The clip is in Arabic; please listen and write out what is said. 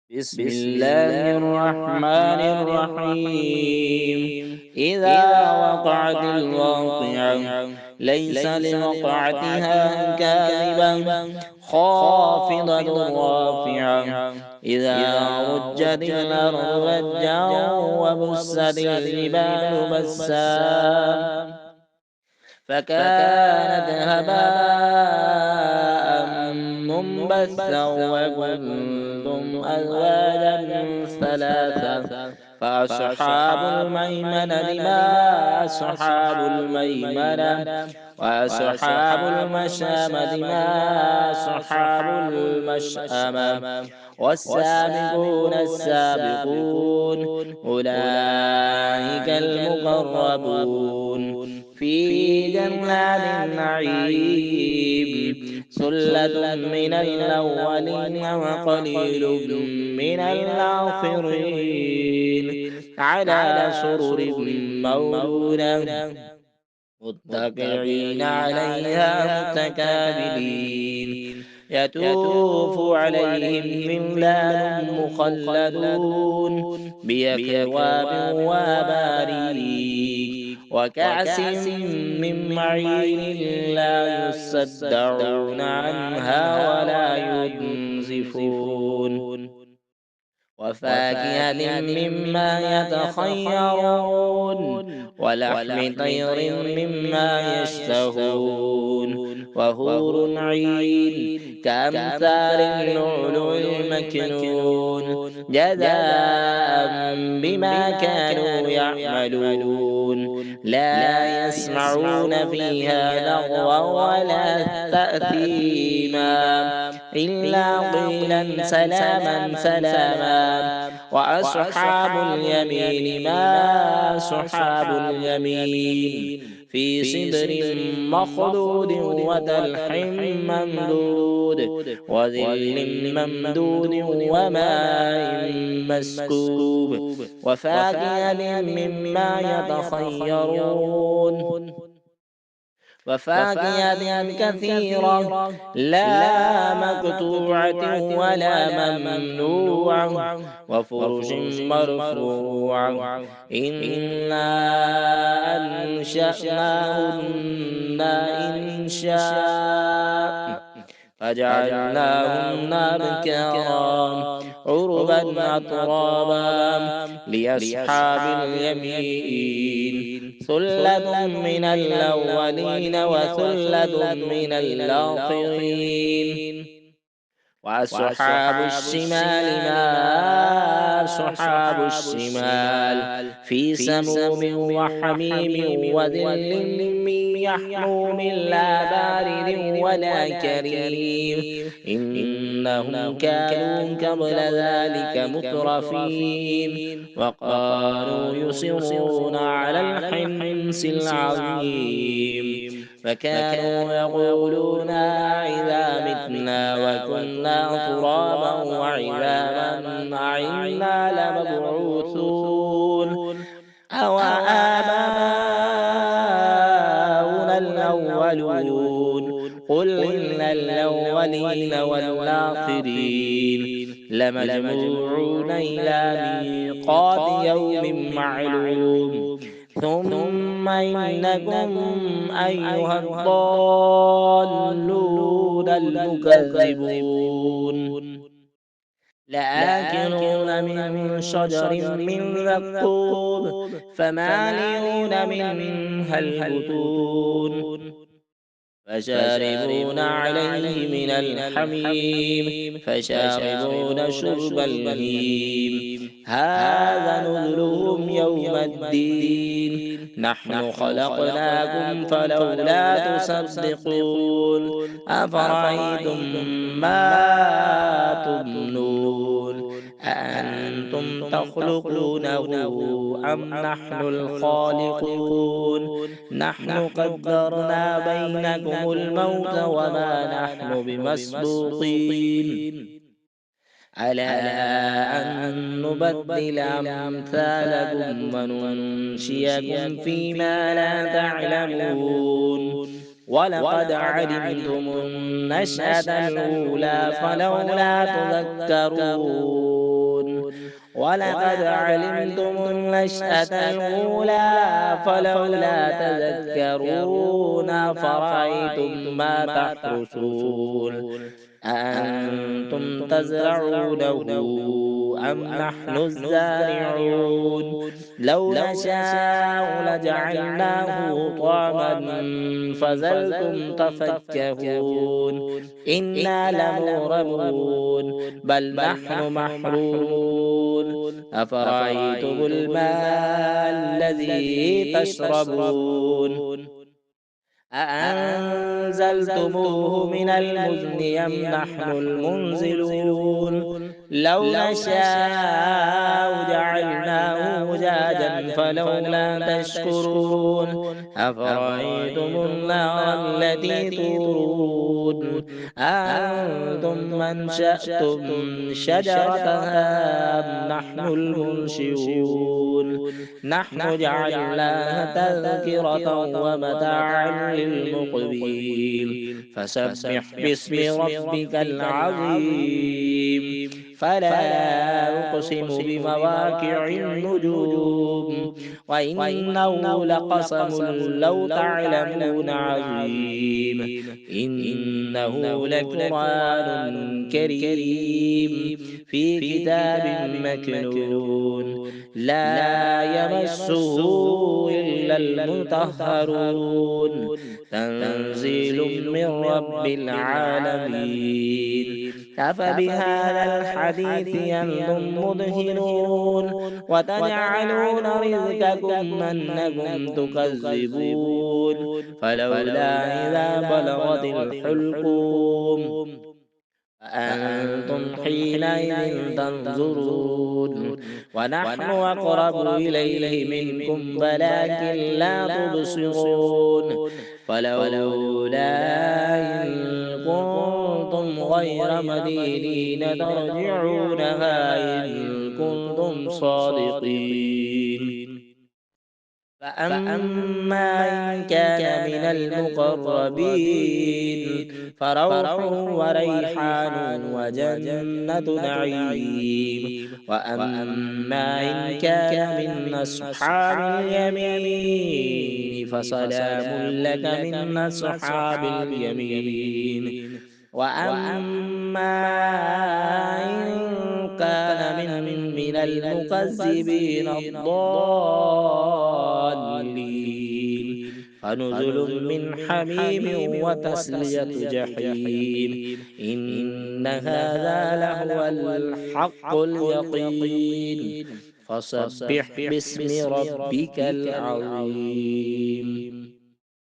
بسم الله الرحمن الرحيم. إذا وقعت الواقعة ليس لوقعتها كاذبة خافضة رافعة. إذا رجت الأرض رجا وبست الجبال بسا فكانت هباء منبثا وكنتم أزواجا ثلاثة. فأصحاب الميمنة ما أصحاب الميمنة، وأصحاب المشأمة ما أصحاب المشأمة، والسابقون السابقون أولئك المقربون في جنات النعيم. ثلة من الأولين وقليل من الآخرين على سرر موضونة متكئين عليها متكابلين. يطوف عليهم ولدان مخلدون بأكواب وأباريق وكأس من معين لا يصدعون عنها ولا ينزفون، وفاكهة مما يتخيرون، ولحم طير مما يشتهون، وحور عين كأمثال اللؤلؤ المكنون جزاء بما كانوا يعملون. لا يسمعون فيها لغوا ولا تأثيما إلا قيلا سلاما سلاما. وأصحاب اليمين ما أصحاب اليمين في سدر مخضود وطلح ممدود وظل ممدود وماء مسكوب وفاكهة مما يتخيرون وفاكهة كثيرة لا مقطوعة ولا ممنوعة وفرش مرفوعة. إنا أنشأناهن إنشاء فجعلناهن أبكارا عربا أترابا لأصحاب اليمين. ثلة من الأولين وثلة من الآخرين. وأصحاب الشمال ما أصحاب الشمال في سموم وحميم وذل من يحموم لا بارد ولا كريم. إنهم كانوا قبل ذلك مترفين وقالوا يصرون على الحنس العظيم. فكانوا يقولون إذا متنا وكنا ترابا وعظاما أئنا لمبعوثون أو آباؤنا الأولون. قل إن الأولين والآخرين لمجموعون إلى ميقات يوم معلوم. ثم إنكم أيها الضالون المكذبون لآكلون من شجر من زقوم فمالئون منها البطون فشاربون عليه من الحميم فشاربون شرب الهيم. هذا نزلهم يوم الدين. نحن خلقناكم فلولا تصدقون. أفرأيتم ما تمنون أأنتم تخلقونه أم نحن الخالقون. نحن قدرنا بينكم الموت وما نحن بمسبوقين على أن نبدل أمثالكم وننشئكم فيما لا تعلمون. ولقد علمتم النشأة الأولى فلولا تذكرون. ولقد علمتم النشأة الأولى فلولا تذكرون فرأيتم ما تحرسون أأنتم تزرعونه أم نحن الزارعون لو نشاء لجعلناه طعما فظلتم تفكهون إنا لمغرمون بل نحن محرومون أفرأيتم الماء الذي تشربون أأنزلتموه من المزن أم نحن المنزلون لو نشاء جعلناه أجاجا فلولا تشكرون أفرأيتم النار التي تورون أأنتم منشأتم شجرتها أم نحن المنشئون نحن جعلناها تذكرة ومتاعا للمقبين فسبح باسم ربك العظيم فلا أقسم بمواقع النجوم وإنه لقسم لو تعلمون عظيم إنه لقرآن كريم في كتاب مكنون لا يمسه إلا المطهرون تنزيل من رب العالمين أفبهذا الحديث أنتم مدهنون وتجعلون رزقكم أنكم تكذبون فلولا إذا بلغت الحلقوم أأنتم حينئذ تنظرون ونحن أقرب إليه منكم ولكن لا تبصرون فلولا إن كنتم غير مدينين ترجعونها إن كنتم صادقين فأما إن كان من المقربين فروح وريحان وجنة نعيم وأما إن كان من أصحاب اليمين فسلام لك من أصحاب اليمين وأما إن كان من المكذبين الضالين فنزل من حميم وتسلية جحيم إن هذا لهو الحق اليقين فسبح باسم ربك العظيم